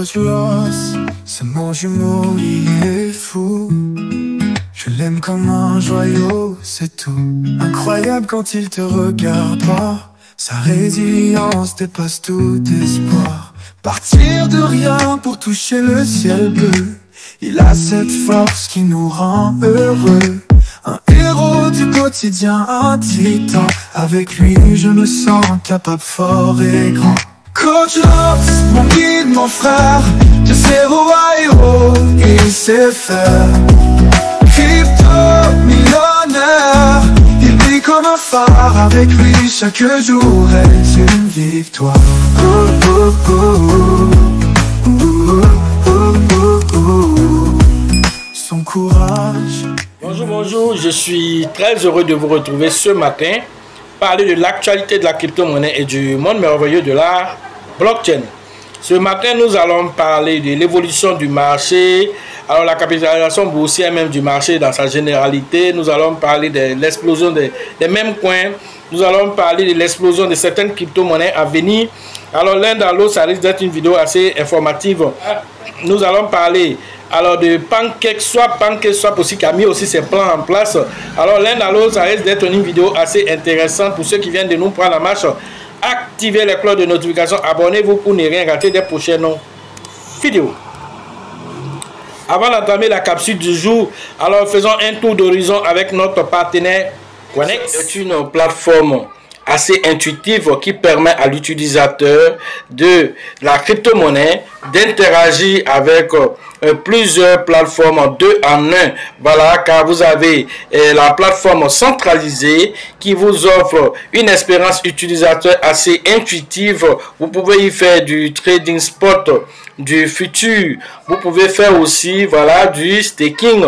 was lost, c'est mon jumeau, il est fou. Je l'aime comme un joyau, c'est tout. Incroyable quand il te regarde pas. Sa résilience dépasse tout espoir. Partir de rien pour toucher le ciel bleu. Il a cette force qui nous rend heureux. Un héros du quotidien, un titan. Avec lui je me sens capable, fort et grand. Coach Loves, mon guide, mon frère. De zéro à héros, il sait faire. Crypto millionnaire, il brille comme un phare. Avec lui chaque jour est une victoire. Son courage. Bonjour, je suis très heureux de vous retrouver ce matin, parler de l'actualité de la crypto-monnaie et du monde merveilleux de la blockchain. Ce matin, nous allons parler de l'évolution du marché, alors la capitalisation boursière même du marché dans sa généralité. Nous allons parler de l'explosion des mêmes coins. Nous allons parler de l'explosion de certaines crypto-monnaies à venir. Alors l'un dans l'autre, ça risque d'être une vidéo assez informative. Nous allons parler alors de PancakeSwap aussi qui a mis aussi ses plans en place. Alors l'un dans l'autre, ça risque d'être une vidéo assez intéressante pour ceux qui viennent de nous prendre la marche. Activez les cloches de notification, abonnez-vous pour ne rien rater des prochaines vidéos. Avant d'entamer la capsule du jour, alors faisons un tour d'horizon avec notre partenaire Coinex. C'est une plateforme assez intuitive qui permet à l'utilisateur de la crypto-monnaie d'interagir avec plusieurs plateformes 2 en 1. Voilà, car vous avez la plateforme centralisée qui vous offre une expérience utilisateur assez intuitive. Vous pouvez y faire du trading spot, du futur. Vous pouvez faire aussi voilà du staking.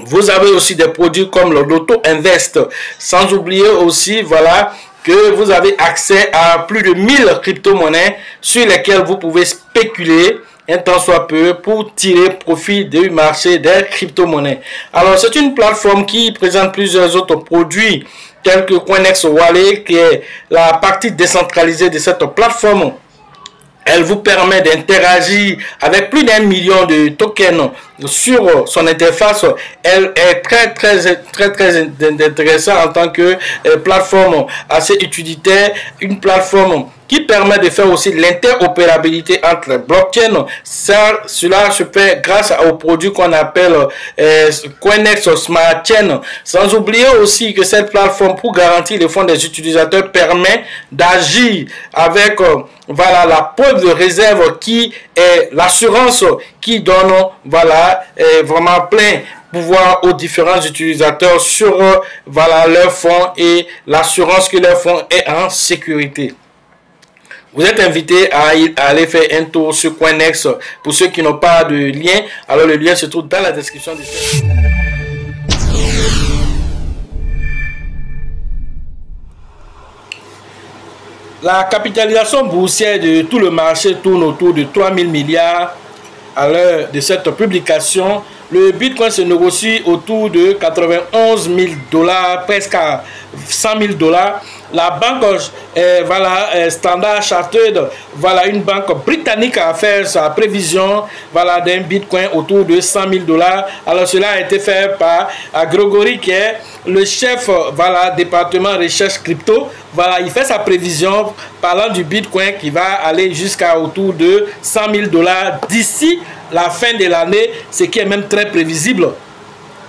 Vous avez aussi des produits comme le Loto Invest. Sans oublier aussi, voilà, que vous avez accès à plus de 1000 crypto-monnaies sur lesquelles vous pouvez spéculer un temps soit peu pour tirer profit du marché des crypto-monnaies. Alors, c'est une plateforme qui présente plusieurs autres produits tels que Coinex Wallet, qui est la partie décentralisée de cette plateforme. Elle vous permet d'interagir avec plus d'1 million de tokens sur son interface. Elle est très intéressante en tant que plateforme assez utilitaire, une plateforme qui permet de faire aussi l'interopérabilité entre les blockchains. Cela se fait grâce aux produits qu'on appelle Coinex Smart Chain. Sans oublier aussi que cette plateforme, pour garantir les fonds des utilisateurs, permet d'agir avec voilà la preuve de réserve qui est l'assurance qui donne voilà vraiment plein pouvoir aux différents utilisateurs sur voilà leurs fonds et l'assurance que leurs fonds est en sécurité. Vous êtes invité à aller faire un tour sur Coinex. Pour ceux qui n'ont pas de lien, alors le lien se trouve dans la description de cette vidéo. La capitalisation boursière de tout le marché tourne autour de 3000 milliards à l'heure de cette publication. Le Bitcoin se négocie autour de 91 000 $, presque à 100 000 $. La banque voilà, Standard Chartered, voilà, une banque britannique a fait sa prévision voilà, d'un Bitcoin autour de 100 000 $. Alors cela a été fait par Grégory qui est le chef voilà, département recherche crypto. Voilà, il fait sa prévision parlant du Bitcoin qui va aller jusqu'à autour de 100 000 $ d'ici la fin de l'année, ce qui est même très prévisible.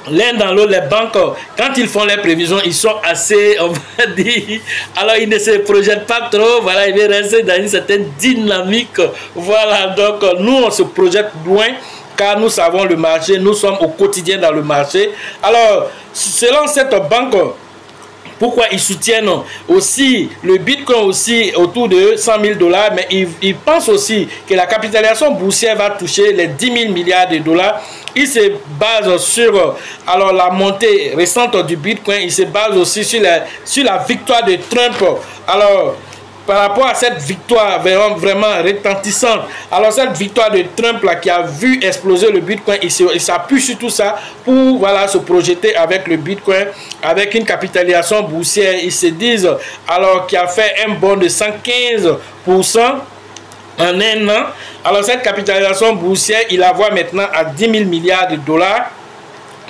L'un dans l'autre, les banques, quand ils font les prévisions, ils sont assez, on va dire, alors ils ne se projettent pas trop, voilà, ils vont rester dans une certaine dynamique. Voilà, donc nous, on se projette loin, car nous savons le marché, nous sommes au quotidien dans le marché. Alors, selon cette banque, pourquoi ils soutiennent aussi le Bitcoin aussi autour de 100 000 $, mais ils pensent aussi que la capitalisation boursière va toucher les 10 000 milliards de $. Ils se basent sur alors, la montée récente du Bitcoin, ils se basent aussi sur la victoire de Trump. Alors, par rapport à cette victoire vraiment retentissante, alors cette victoire de Trump là, qui a vu exploser le Bitcoin, il s'appuie sur tout ça pour voilà, se projeter avec le Bitcoin, avec une capitalisation boursière. Ils se disent alors qu'il a fait un bond de 115%. en un an. Alors cette capitalisation boursière, il la voit maintenant à 10 000 milliards de dollars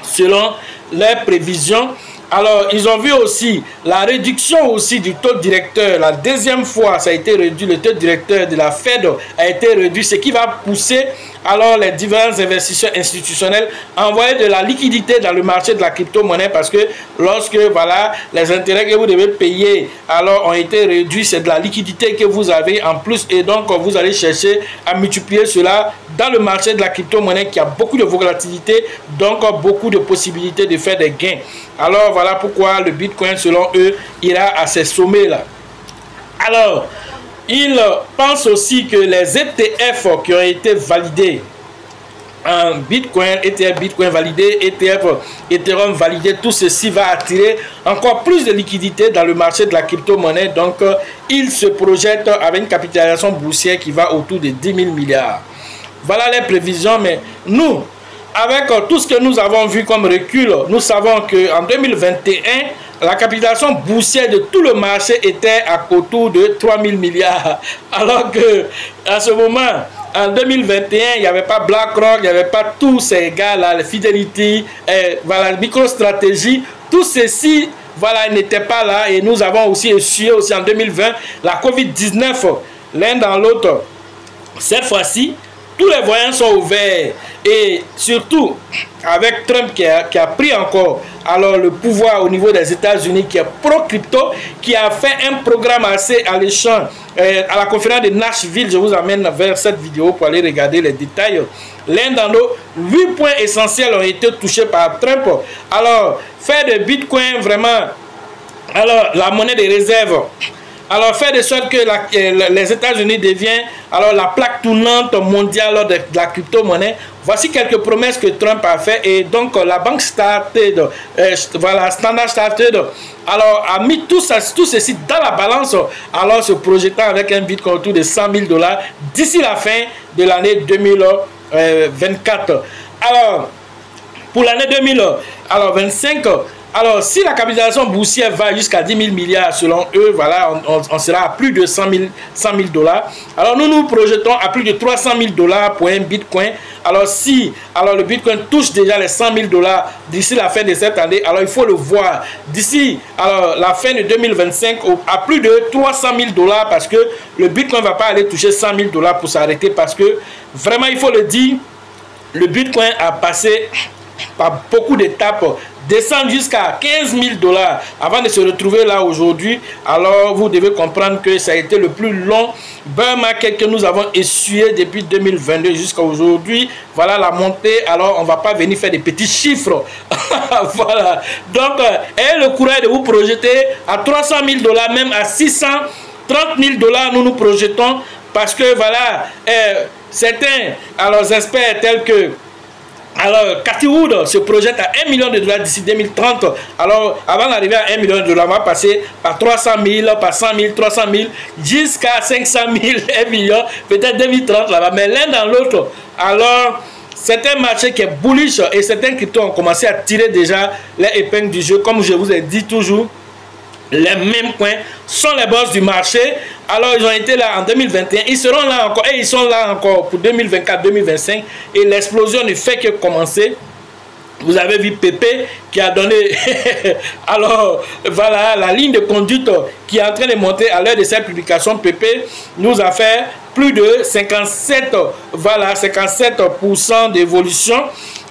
selon les prévisions. Alors, ils ont vu aussi la réduction aussi du taux directeur. La deuxième fois, ça a été réduit. Le taux directeur de la Fed a été réduit, ce qui va pousser alors les différents investisseurs institutionnels à envoyer de la liquidité dans le marché de la crypto-monnaie parce que lorsque voilà, les intérêts que vous devez payer alors ont été réduits, c'est de la liquidité que vous avez en plus et donc vous allez chercher à multiplier cela dans le marché de la crypto-monnaie qui a beaucoup de volatilité, donc beaucoup de possibilités de faire des gains. Alors voilà pourquoi le Bitcoin, selon eux, ira à ces sommets-là. Alors, ils pensent aussi que les ETF qui ont été validés en Bitcoin, ETF Bitcoin validé, ETF Ethereum validé, tout ceci va attirer encore plus de liquidités dans le marché de la crypto-monnaie. Donc, ils se projettent avec une capitalisation boursière qui va autour de 10 000 milliards. Voilà les prévisions, mais nous, avec tout ce que nous avons vu comme recul, nous savons qu'en 2021, la capitalisation boursière de tout le marché était autour de 3 000 milliards. Alors que à ce moment, en 2021, il n'y avait pas BlackRock, il n'y avait pas tous ces gars-là, la Fidelity, voilà, MicroStrategy, tout ceci, voilà, n'était pas là. Et nous avons aussi essuyé aussi en 2020 la COVID-19, l'un dans l'autre. Cette fois-ci, tous les voyants sont ouverts et surtout avec Trump qui a pris encore alors le pouvoir au niveau des États-Unis, qui est pro-crypto, qui a fait un programme assez alléchant à la conférence de Nashville. Je vous amène vers cette vidéo pour aller regarder les détails. L'un dans l'autre, 8 points essentiels ont été touchés par Trump. Alors, faire de Bitcoin vraiment alors la monnaie de réserve. Alors, faire de sorte que les États-Unis deviennent alors la plaque tournante mondiale de la crypto-monnaie. Voici quelques promesses que Trump a fait. Et donc, la banque Started, voilà, Standard Started, alors a mis tout ceci dans la balance. Alors, se projetant avec un Bitcoin autour de 100 000 $ d'ici la fin de l'année 2024. Alors, pour l'année 2025, alors, si la capitalisation boursière va jusqu'à 10 000 milliards, selon eux, voilà, on sera à plus de 100 000 $. Alors, nous nous projetons à plus de 300 000 $ pour un Bitcoin. Alors, si le Bitcoin touche déjà les 100 000 $ d'ici la fin de cette année, alors il faut le voir. D'ici la fin de 2025, à plus de 300 000 $ parce que le Bitcoin ne va pas aller toucher 100 000 $ pour s'arrêter parce que, vraiment, il faut le dire, le Bitcoin a passé par beaucoup d'étapes, descendre jusqu'à 15 000 $ avant de se retrouver là aujourd'hui. Alors vous devez comprendre que ça a été le plus long bear market que nous avons essuyé depuis 2022 jusqu'à aujourd'hui. Voilà la montée. Alors on ne va pas venir faire des petits chiffres. Voilà, donc ayez le courage de vous projeter à 300 000 $, même à 630 000 $. Nous nous projetons parce que voilà, certains experts tels que Cathy Wood se projette à 1 million de $ d'ici 2030. Alors, avant d'arriver à 1 million de $, on va passer par 300 000, par 100 000, 300 000, jusqu'à 500 000, 1 million, peut-être 2030 là-bas. Mais l'un dans l'autre, alors, c'est un marché qui est bullish et certains cryptos ont commencé à tirer déjà les épingles du jeu. Comme je vous ai dit toujours, les mêmes points sont les boss du marché. Alors ils ont été là en 2021, ils seront là encore et ils sont là encore pour 2024-2025 et l'explosion ne fait que commencer. Vous avez vu Pépé qui a donné alors voilà la ligne de conduite qui est en train de monter à l'heure de cette publication. Pépé nous a fait plus de 57% d'évolution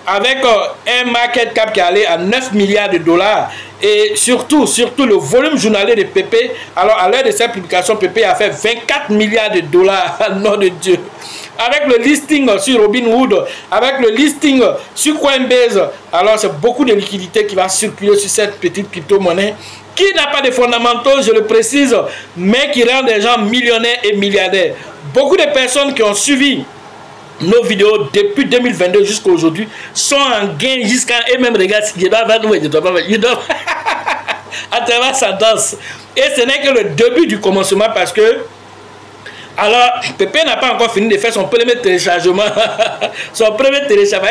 avec un market cap qui est allé à 9 milliards de $. Et surtout le volume journalier de Pépé. Alors à l'heure de cette publication, Pépé a fait 24 milliards de $. Nom de Dieu. Avec le listing sur Robinhood, avec le listing sur Coinbase, alors c'est beaucoup de liquidités qui va circuler sur cette petite crypto-monnaie qui n'a pas de fondamentaux, je le précise, mais qui rend des gens millionnaires et milliardaires. Beaucoup de personnes qui ont suivi nos vidéos depuis 2022 jusqu'à aujourd'hui sont en gain jusqu'à et même regarde si je dois à travers sa danse. Et ce n'est que le début du commencement parce que Alors, Pépé n'a pas encore fini de faire son premier téléchargement. Son premier téléchargement.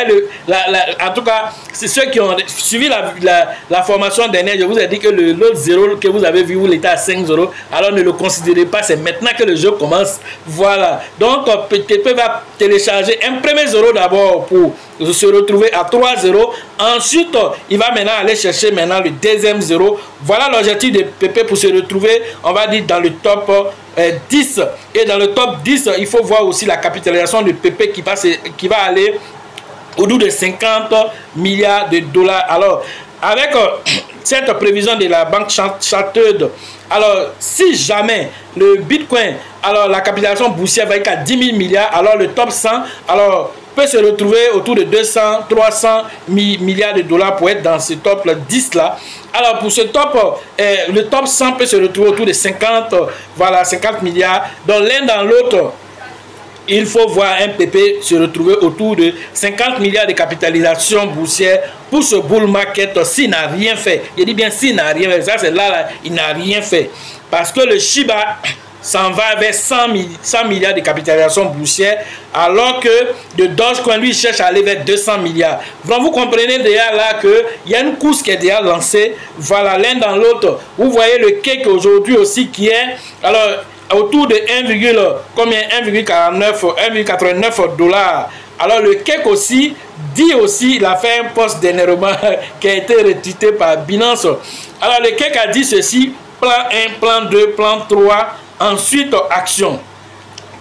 En tout cas, c'est ceux qui ont suivi la formation dernière. Je vous ai dit que l'autre 0 que vous avez vu, où il était à 5 €. Alors, ne le considérez pas. C'est maintenant que le jeu commence. Voilà. Donc, Pépé va télécharger un premier 0 d'abord pour se retrouver à 3 €. Ensuite, il va maintenant aller chercher maintenant le deuxième 0. Voilà l'objectif de Pépé pour se retrouver, on va dire, dans le top 10. Et dans le top 10, il faut voir aussi la capitalisation de Pépé qui va aller au-delà de 50 milliards de dollars. Alors, avec cette prévision de la banque Chartered, alors si jamais le Bitcoin, alors la capitalisation boursière va être à 10 000 milliards, alors le top 100, alors peut se retrouver autour de 200, 300 milliards de dollars pour être dans ce top 10 là. Alors pour ce top, le top 100 peut se retrouver autour de 50, voilà, 50 milliards. Donc l'un dans l'autre, il faut voir un Pépé se retrouver autour de 50 milliards de capitalisation boursière pour ce bull market s'il n'a rien fait. Je dis bien s'il n'a rien fait, ça c'est là, il n'a rien fait. Parce que le Shiba s'en va vers 100 milliards de capitalisation boursière, alors que de Dogecoin, lui, cherche à aller vers 200 milliards. Donc, vous comprenez déjà là qu'il y a une course qui est déjà lancée. Voilà, l'un dans l'autre. Vous voyez le cake aujourd'hui aussi qui est, alors, autour de 1,89 $. Alors, le cake aussi, dit aussi, il a fait un post d'énervement qui a été retweeté par Binance. Alors, le cake a dit ceci, plan 1, plan 2, plan 3, ensuite, action.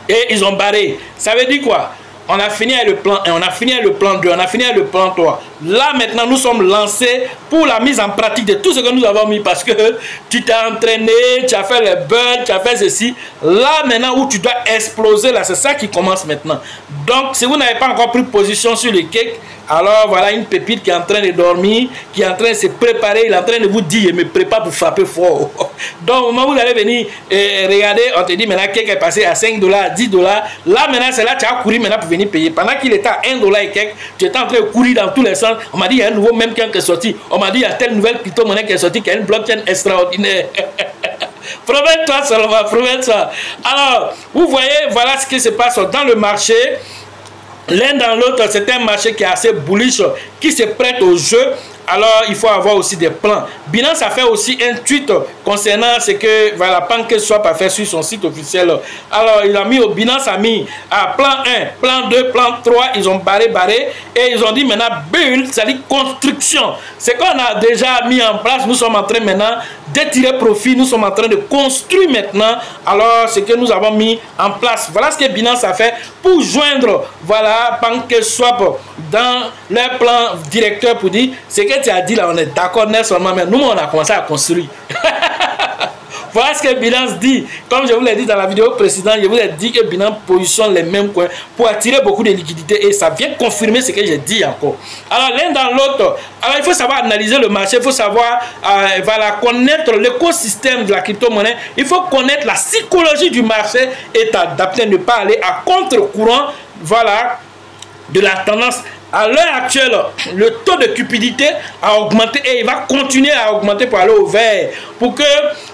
Et ils ont barré. Ça veut dire quoi? On a fini avec le plan 1, on a fini avec le plan 2, on a fini avec le plan 3. Là, maintenant, nous sommes lancés pour la mise en pratique de tout ce que nous avons mis. Parce que tu t'es entraîné, tu as fait les bugs, tu as fait ceci. Là, maintenant, où tu dois exploser, là, c'est ça qui commence maintenant. Donc, si vous n'avez pas encore pris position sur le cake, alors voilà une pépite qui est en train de dormir, qui est en train de se préparer, il est en train de vous dire, je me prépare pour frapper fort. Donc au moment où vous allez venir regarder, on te dit maintenant quelqu'un est passé à 5 $, 10 $. Là maintenant c'est là tu as couru maintenant pour venir payer. Pendant qu'il était à 1 $ et quelques, tu étais en train de courir dans tous les sens. On m'a dit il y a un nouveau même qui est sorti. On m'a dit il y a telle nouvelle crypto-monnaie qui est sortie, qui a une blockchain extraordinaire. Promets-toi seulement, promets-toi. Alors, vous voyez, voilà ce qui se passe dans le marché. L'un dans l'autre, c'est un marché qui est assez bullish, qui se prête au jeu. Alors, il faut avoir aussi des plans. Binance a fait aussi un tweet concernant ce que voilà, PancakeSwap a fait sur son site officiel. Alors, il a mis Binance a mis à plan 1, plan 2, plan 3. Ils ont barré. Et ils ont dit maintenant build, c'est-à-dire construction. C'est qu'on a déjà mis en place. Nous sommes en train maintenant de tirer profit. Nous sommes en train de construire maintenant. Alors, ce que nous avons mis en place. Voilà ce que Binance a fait pour joindre voilà, PancakeSwap dans leur plan directeur pour dire ce que tu as dit là, on est d'accord, seulement, mais nous, on a commencé à construire. Voilà ce que Binance dit. Comme je vous l'ai dit dans la vidéo précédente, je vous ai dit que Binance positionne les mêmes coins pour attirer beaucoup de liquidités et ça vient confirmer ce que j'ai dit encore. Alors, l'un dans l'autre, alors il faut savoir analyser le marché, il faut savoir voilà, connaître l'écosystème de la crypto-monnaie, il faut connaître la psychologie du marché et t'adapter, ne pas aller à contre-courant, voilà, de la tendance. À l'heure actuelle, le taux de cupidité a augmenté et il va continuer à augmenter pour aller au vert. Pour que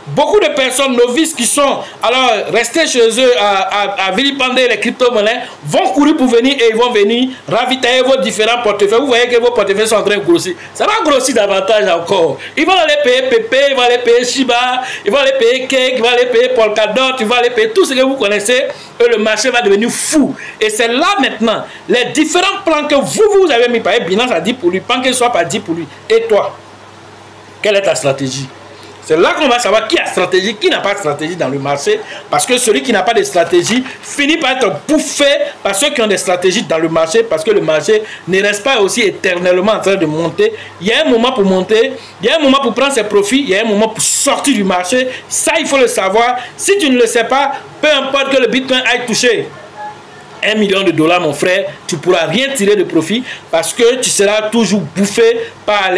beaucoup de personnes novices qui sont alors restées chez eux à vilipender les crypto-monnaies vont courir pour venir et ils vont venir ravitailler vos différents portefeuilles. Vous voyez que vos portefeuilles sont en train de grossir. Ça va grossir davantage encore. Ils vont aller payer Pépé, ils vont aller payer Shiba, ils vont aller payer Cake, ils vont aller payer Polkadot, ils vont aller payer tout ce que vous connaissez et le marché va devenir fou. Et c'est là maintenant les différents plans que vous avez mis par exemple, Binance a dit pour lui, PancakeSwap a dit pour lui. Et toi, quelle est ta stratégie? C'est là qu'on va savoir qui a stratégie, qui n'a pas de stratégie dans le marché. Parce que celui qui n'a pas de stratégie finit par être bouffé par ceux qui ont des stratégies dans le marché. Parce que le marché ne reste pas aussi éternellement en train de monter. Il y a un moment pour monter, il y a un moment pour prendre ses profits, il y a un moment pour sortir du marché. Ça, il faut le savoir. Si tu ne le sais pas, peu importe que le Bitcoin aille toucher 1 million de dollars, mon frère, tu ne pourras rien tirer de profit parce que tu seras toujours bouffé par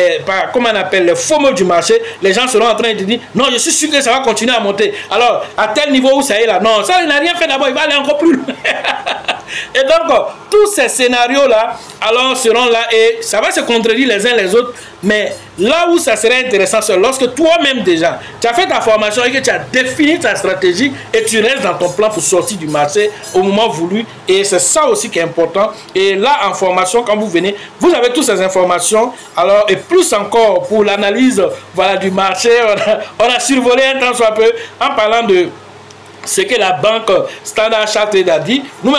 comment on appelle, les FOMO du marché. Les gens seront en train de te dire non, je suis sûr que ça va continuer à monter. Alors, à tel niveau où ça est là, non, ça il n'a rien fait d'abord, il va aller encore plus loin. Et donc, tous ces scénarios-là, alors seront là et ça va se contredire les uns les autres. Mais là où ça serait intéressant, c'est lorsque toi-même déjà, tu as fait ta formation et que tu as défini ta stratégie et tu restes dans ton plan pour sortir du marché au moment voulu. Et c'est ça aussi qui est important. Et là, en formation, quand vous venez, vous avez toutes ces informations. Alors, et plus encore pour l'analyse, voilà, du marché, on a survolé un temps soit peu en parlant de ce que la banque Standard Chartered a dit. Nous,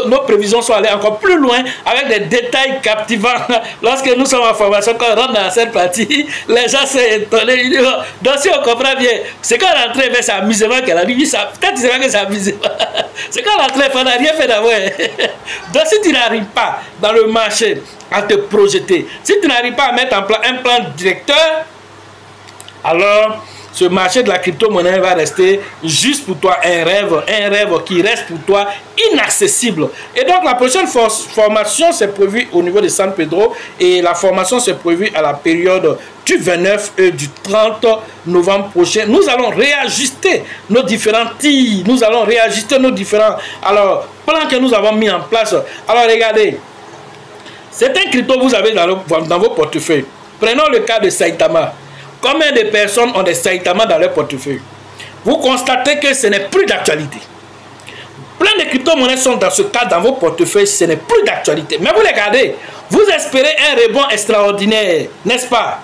nos prévisions sont allées encore plus loin avec des détails captivants. Lorsque nous sommes en formation, quand on rentre dans cette partie, les gens sont étonnés. Donc si on comprend bien, c'est quand on rentrait vers cet amusement qu'elle a dit, peut-être que c'est vrai que c'est amusement. C'est quand on rentrait, on n'a rien fait d'abord. Donc si tu n'arrives pas dans le marché à te projeter, si tu n'arrives pas à mettre en place un plan directeur, alors ce marché de la crypto-monnaie va rester juste pour toi un rêve qui reste pour toi inaccessible. Et donc la prochaine formation c'est prévu au niveau de San Pedro et la formation c'est prévu à la période du 29 et du 30 novembre prochain. Nous allons réajuster nos différents tirs, nous allons réajuster nos différents plans que nous avons mis en place. Alors regardez, certains cryptos vous avez dans vos portefeuilles. Prenons le cas de Saitama. Combien de personnes ont des Saitama dans leur portefeuille? Vous constatez que ce n'est plus d'actualité. Plein de crypto-monnaies sont dans ce cas dans vos portefeuilles, ce n'est plus d'actualité. Mais vous les regardez, vous espérez un rebond extraordinaire, n'est-ce pas?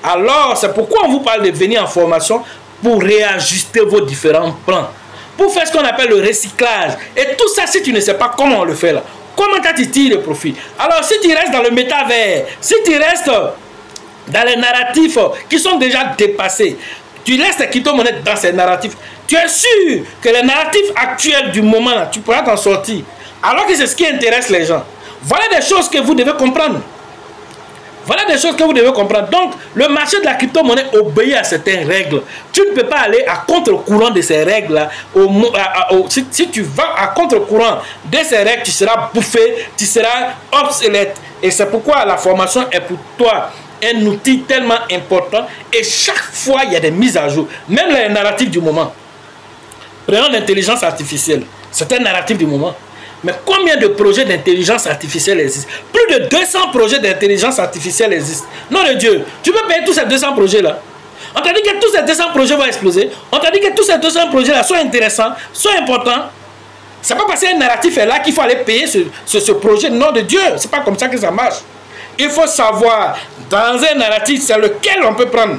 Alors, c'est pourquoi on vous parle de venir en formation pour réajuster vos différents plans. Pour faire ce qu'on appelle le recyclage. Et tout ça, si tu ne sais pas comment on le fait là, comment tu tires le profit? Alors, si tu restes dans le métavers, si tu restes dans les narratifs qui sont déjà dépassés, tu laisses tes crypto-monnaies dans ces narratifs, tu es sûr que les narratifs actuels du moment là, tu pourras t'en sortir. Alors que c'est ce qui intéresse les gens. Voilà des choses que vous devez comprendre. Voilà des choses que vous devez comprendre. Donc, le marché de la crypto-monnaie obéit à certaines règles. Tu ne peux pas aller à contre-courant de ces règles-là. Si tu vas à contre-courant de ces règles, tu seras bouffé, tu seras obsolète. Et c'est pourquoi la formation est pour toi un outil tellement important et chaque fois il y a des mises à jour, même les narratifs du moment. Prenons l'intelligence artificielle, c'est un narratif du moment. Mais combien de projets d'intelligence artificielle existent? Plus de 200 projets d'intelligence artificielle existent. Non de Dieu, tu peux payer tous ces 200 projets là. On t'a dit que tous ces 200 projets vont exploser. On t'a dit que tous ces 200 projets là sont intéressants, sont importants. C'est pas parce qu'un narratif est là qu'il faut aller payer ce projet. Non de Dieu, c'est pas comme ça que ça marche. Il faut savoir, dans un narratif, c'est lequel on peut prendre.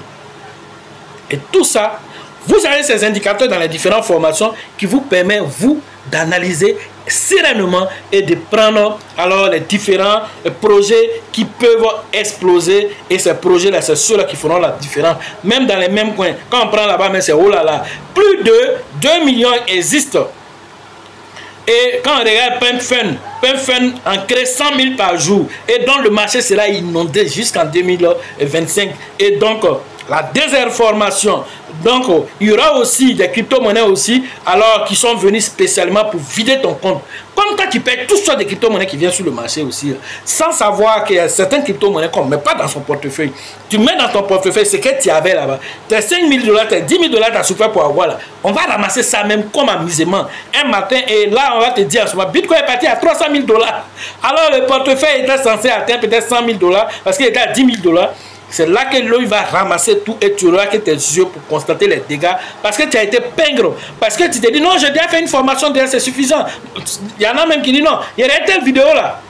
Et tout ça, vous avez ces indicateurs dans les différentes formations qui vous permettent, vous, d'analyser sereinement et de prendre alors les différents projets qui peuvent exploser. Et ces projets-là, c'est ceux-là qui feront la différence. Même dans les mêmes coins. Quand on prend là-bas, mais c'est oh là là. Plus de 2 millions existent. Et quand on regarde PumpFun en crée 100 000 par jour. Et donc le marché sera inondé jusqu'en 2025. Et donc la désinformation. Donc il y aura aussi des crypto-monnaies aussi, alors qui sont venus spécialement pour vider ton compte. Comme toi tu payes tout ça des crypto-monnaies qui viennent sur le marché aussi, sans savoir qu'il y a certaines crypto-monnaies qu'on ne met pas dans son portefeuille. Tu mets dans ton portefeuille ce que tu avais là-bas. Tes 5 000 $, tes 10 000 $, tu as souffert pour avoir là. On va ramasser ça même comme amusement un matin et là on va te dire en ce moment, Bitcoin est parti à 300 000 $. Alors le portefeuille était censé atteindre peut-être 100 000 $ parce qu'il était à 10 000 $. C'est là que l'eau va ramasser tout et tu auras que tes yeux pour constater les dégâts parce que tu as été pingre. Parce que tu t'es dit non, j'ai déjà fait une formation, c'est suffisant. Il y en a même qui disent non, il y a telle vidéo là.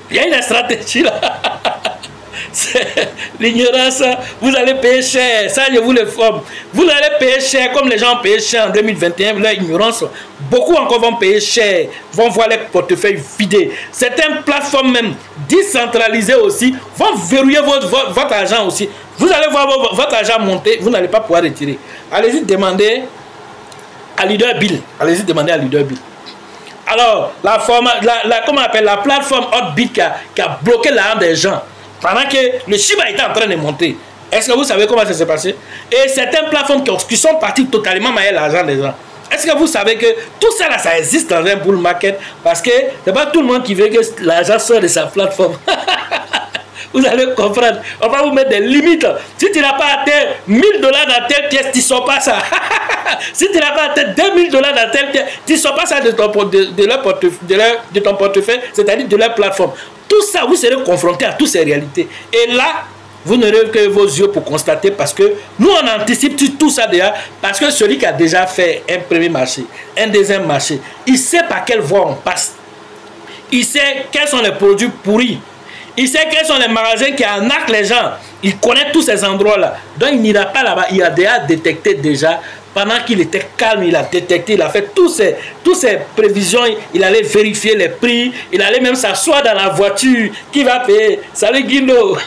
Il y a une stratégie là. L'ignorance, vous allez payer cher. Ça, je vous le forme. Vous allez payer cher comme les gens ont payé cher en 2021. Leur ignorance, beaucoup encore vont payer cher, vont voir les portefeuilles vidés. Certaines plateformes même décentralisées aussi vont verrouiller votre argent aussi. Vous allez voir votre argent monter, vous n'allez pas pouvoir retirer. Allez-y demander à Leader Bill. Allez-y demander à Leader Bill. Alors, comment on appelle la plateforme Hotbit qui a bloqué l'argent des gens. Pendant que le Shiba était en train de monter. Est-ce que vous savez comment ça s'est passé? Et certaines plateformes qui sont parties totalement mailler l'argent des gens. Est-ce que vous savez que tout ça là, ça existe dans un bull market? Parce que c'est pas tout le monde qui veut que l'argent sorte de sa plateforme. vous allez comprendre. On va vous mettre des limites. Si tu n'as pas atteint 1000 $ dans telle pièce, tu ne sors pas ça. Si tu n'as pas atteint 2000 $ dans telle pièce, tu ne sors pas ça de ton portefeuille, c'est-à-dire de leur plateforme. Tout ça, vous serez confronté à toutes ces réalités. Et là, vous n'aurez que vos yeux pour constater, parce que nous, on anticipe tout ça déjà, parce que celui qui a déjà fait un premier marché, un deuxième marché, il sait par quelle voie on passe. Il sait quels sont les produits pourris. Il sait quels sont les magasins qui arnaquent les gens. Il connaît tous ces endroits-là. Donc, il n'ira pas là-bas. Il a déjà détecté déjà. Pendant qu'il était calme, il a détecté, il a fait toutes ces prévisions. Il allait vérifier les prix. Il allait même s'asseoir dans la voiture. Qui va payer? Salut Guindo.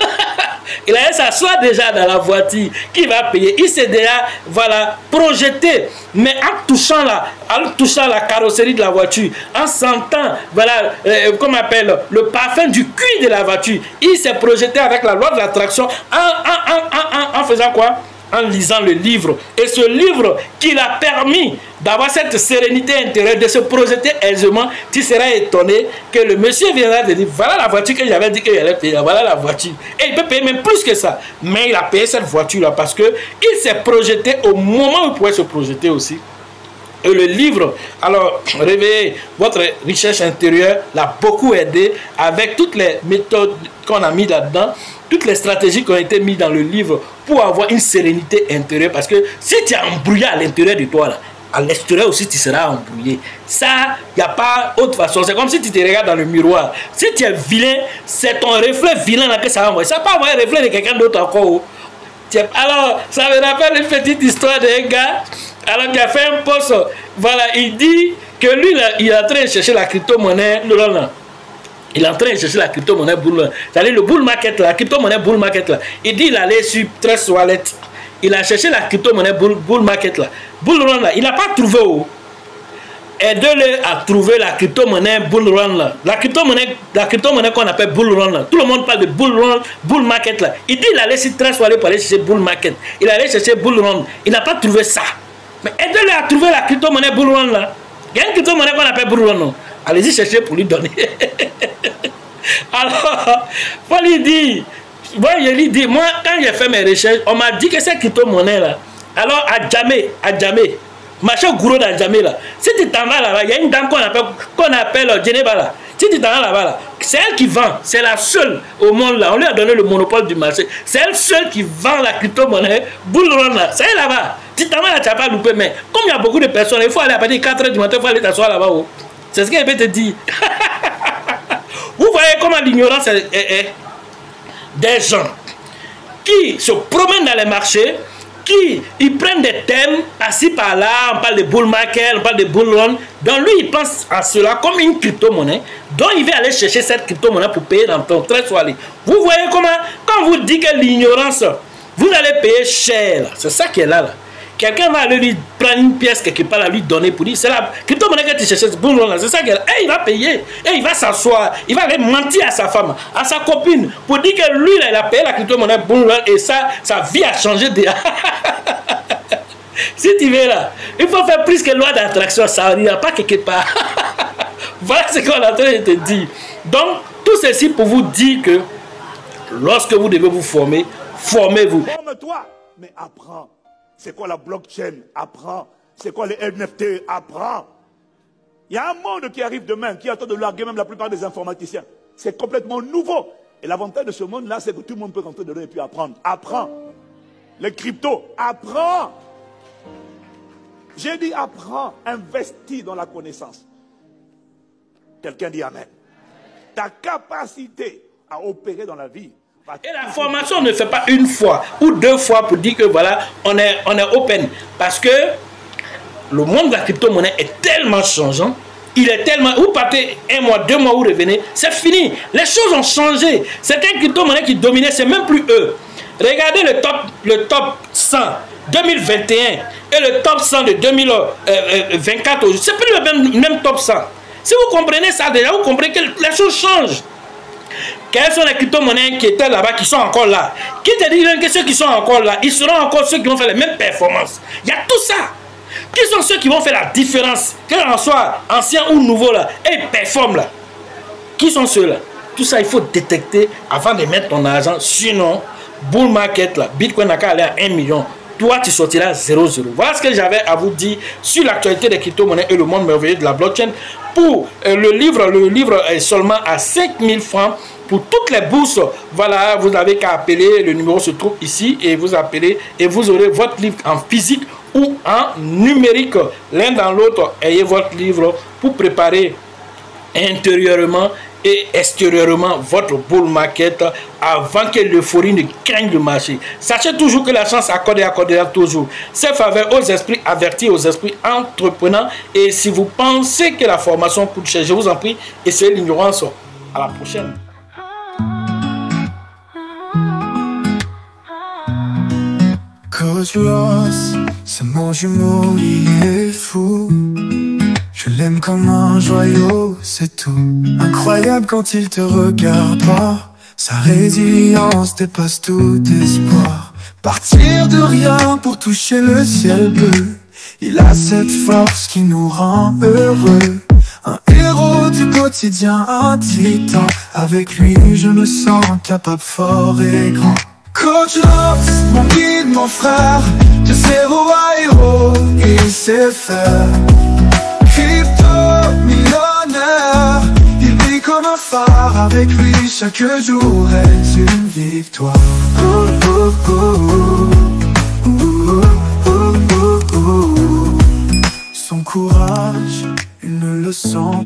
Il allait s'asseoir déjà dans la voiture. Qui va payer? Il s'est déjà, voilà, projeté. Mais en touchant la carrosserie de la voiture, en sentant, voilà, comment on appelle, le parfum du cuir de la voiture, il s'est projeté avec la loi de l'attraction en faisant quoi? En lisant le livre. Et ce livre qui l'a permis d'avoir cette sérénité intérieure, de se projeter aisément, tu seras étonné que le monsieur viendra te dire, voilà la voiture que j'avais dit qu'il allait payer, voilà la voiture. Et il peut payer même plus que ça. Mais il a payé cette voiture-là parce qu'il s'est projeté au moment où il pouvait se projeter aussi. Et le livre, alors, réveillez votre recherche intérieure, l'a beaucoup aidé avec toutes les méthodes qu'on a mis là-dedans, toutes les stratégies qui ont été mises dans le livre pour avoir une sérénité intérieure. Parce que si tu es embrouillé à l'intérieur de toi, là, à l'extérieur aussi, tu seras embrouillé. Ça, il n'y a pas autre façon. C'est comme si tu te regardes dans le miroir. Si tu es vilain, c'est ton reflet vilain là que ça va envoyer. Ça va pas avoir un reflet de quelqu'un d'autre encore. Alors, ça me rappelle une petite histoire d'un gars. Alors, qui a fait un post. Voilà, il dit que lui, là, il est en train de chercher la crypto-monnaie. Il est en train de chercher la crypto-monnaie bull. C'est-à-dire le bull market, la crypto-monnaie bull market. Là. Il dit il allait sur Trust Wallet. Il a cherché la crypto-monnaie bull market. Là. Bull run, là. Il n'a pas trouvé où. Aide-le à trouver la crypto-monnaie bull run. Là. La crypto-monnaie qu'on appelle bull run. Là. Tout le monde parle de bull run, bull market. Là. Il dit il allait sur Trust Wallet pour aller chercher bull market. Il allait chercher bull run. Il n'a pas trouvé ça. Mais aide-le à trouver la crypto-monnaie bull run. Là. Il y a une crypto-monnaie qu'on appelle bull run. Allez-y chercher pour lui donner. Alors, faut lui dire, moi, quand j'ai fait mes recherches, on m'a dit que cette crypto-monnaie là, alors à Djamé, marché au gourou d'Adjamé là, si tu t'en vas là-bas, il y a une dame qu'on appelle Djeneba là, si tu t'en vas là-bas là, c'est elle qui vend, c'est la seule au monde là, on lui a donné le monopole du marché, c'est elle seule qui vend la crypto-monnaie, bull run là, c'est elle là-bas, tu t'en vas là, tu n'as pas loupé, mais comme il y a beaucoup de personnes, il faut aller à partir de 4 h du matin, il faut aller t'asseoir là-bas. Oh. C'est ce qu'elle peut te dire. Vous voyez comment l'ignorance est des gens qui se promènent dans les marchés, qui ils prennent des thèmes assis par là, on parle de bull market, on parle de bull run. Donc lui, il pense à cela comme une crypto-monnaie. Donc il va aller chercher cette crypto-monnaie pour payer dans ton Trust Wallet. Vous voyez comment, quand vous dites que l'ignorance, vous allez payer cher. C'est ça qui est là. Quelqu'un va aller lui prendre une pièce quelque part à lui donner pour dire c'est la crypto-monnaie que tu cherches, c'est ça qu'elle a. Et il va payer, et il va s'asseoir, il va aller mentir à sa femme, à sa copine, pour dire que lui, là, il a payé la crypto-monnaie et ça, sa vie a changé déjà. Si tu veux là, il faut faire plus que loi d'attraction, ça n'ira pas quelque part. Voilà ce qu'on est en train de te dire. Donc, tout ceci pour vous dire que lorsque vous devez vous former, formez-vous. Forme-toi, mais apprends. C'est quoi la blockchain? Apprends. C'est quoi les NFT? Apprends. Il y a un monde qui arrive demain, qui attend de larguer même la plupart des informaticiens. C'est complètement nouveau. Et l'avantage de ce monde-là, c'est que tout le monde peut rentrer dedans et puis apprendre. Apprends. Les cryptos, apprends. J'ai dit apprends. Investis dans la connaissance. Quelqu'un dit amen. Ta capacité à opérer dans la vie. Et la formation ne fait pas une fois ou 2 fois pour dire que voilà, on est open. Parce que le monde de la crypto-monnaie est tellement changeant. Il est tellement... Vous partez 1 mois, 2 mois, vous revenez. C'est fini. Les choses ont changé. Certaines crypto-monnaies qui dominaient, c'est même plus eux. Regardez le top 100 2021 et le top 100 de 2024. C'est plus le même top 100. Si vous comprenez ça déjà, vous comprenez que les choses changent. Quelles sont les crypto-monnaies qui étaient là-bas, qui sont encore là? Qui te dit que ceux qui sont encore là, ils seront encore ceux qui vont faire les mêmes performances? Il y a tout ça. Qui sont ceux qui vont faire la différence? Quel en soit ancien ou nouveau là, et ils performent là. Qui sont ceux-là? Tout ça, il faut détecter avant de mettre ton argent. Sinon, bull market, là, Bitcoin n'a qu'à aller à 1 million. Toi, tu sortiras 0,0. Voilà ce que j'avais à vous dire sur l'actualité des crypto-monnaies et le monde merveilleux de la blockchain. Pour le livre est seulement à 5 000 francs. Pour toutes les bourses, voilà, vous n'avez qu'à appeler, le numéro se trouve ici, et vous appelez et vous aurez votre livre en physique ou en numérique. L'un dans l'autre, ayez votre livre pour préparer intérieurement et extérieurement votre bull market avant que l'euphorie ne craigne le marché. Sachez toujours que la chance accorde et accordera toujours ses faveurs aux esprits avertis, aux esprits entreprenants. Et si vous pensez que la formation coûte cher, je vous en prie, essayez l'ignorance. À la prochaine. Coach Ross, c'est mon jumeau, il est fou. Je l'aime comme un joyau, c'est tout. Incroyable quand il te regarde pas. Sa résilience dépasse tout espoir. Partir de rien pour toucher le ciel bleu. Il a cette force qui nous rend heureux. Un héros du quotidien, un titan. Avec lui je me sens capable, fort et grand. Coach Ross, mon guide, mon frère. De zéro à héros, il sait faire. Crypto millionnaire, il brille comme un phare. Avec lui chaque jour est une victoire. Son courage, une leçon.